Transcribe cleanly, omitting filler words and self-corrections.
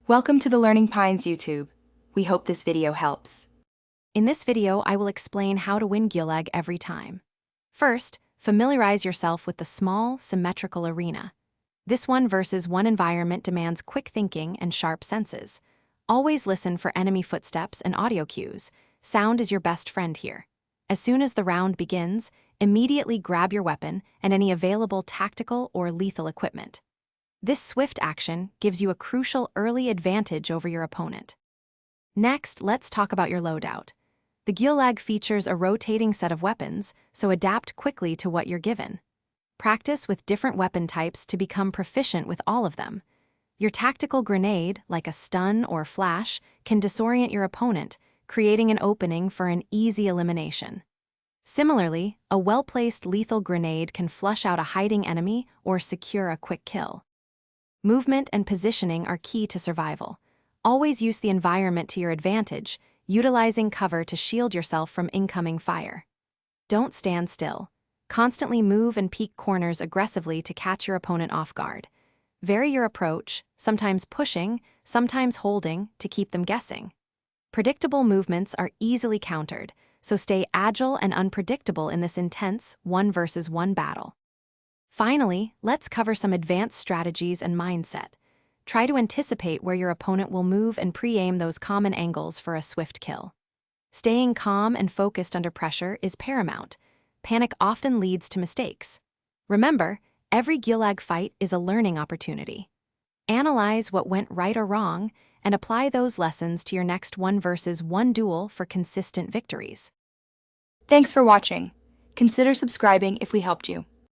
Welcome to the Learning Pines YouTube. We hope this video helps. In this video, I will explain how to win Gulag every time. First, familiarize yourself with the small, symmetrical arena. This one-versus-one environment demands quick thinking and sharp senses. Always listen for enemy footsteps and audio cues. Sound is your best friend here. As soon as the round begins, immediately grab your weapon and any available tactical or lethal equipment. This swift action gives you a crucial early advantage over your opponent. Next, let's talk about your loadout. The Gulag features a rotating set of weapons, so adapt quickly to what you're given. Practice with different weapon types to become proficient with all of them. Your tactical grenade, like a stun or flash, can disorient your opponent, creating an opening for an easy elimination. Similarly, a well-placed lethal grenade can flush out a hiding enemy or secure a quick kill. Movement and positioning are key to survival. Always use the environment to your advantage, utilizing cover to shield yourself from incoming fire. Don't stand still. Constantly move and peek corners aggressively to catch your opponent off guard. Vary your approach, sometimes pushing, sometimes holding, to keep them guessing. Predictable movements are easily countered, so stay agile and unpredictable in this intense one-versus-one battle. Finally, let's cover some advanced strategies and mindset. Try to anticipate where your opponent will move and pre-aim those common angles for a swift kill. Staying calm and focused under pressure is paramount. Panic often leads to mistakes. Remember, every Gulag fight is a learning opportunity. Analyze what went right or wrong and apply those lessons to your next one-versus-one duel for consistent victories. Thanks for watching. Consider subscribing if we helped you.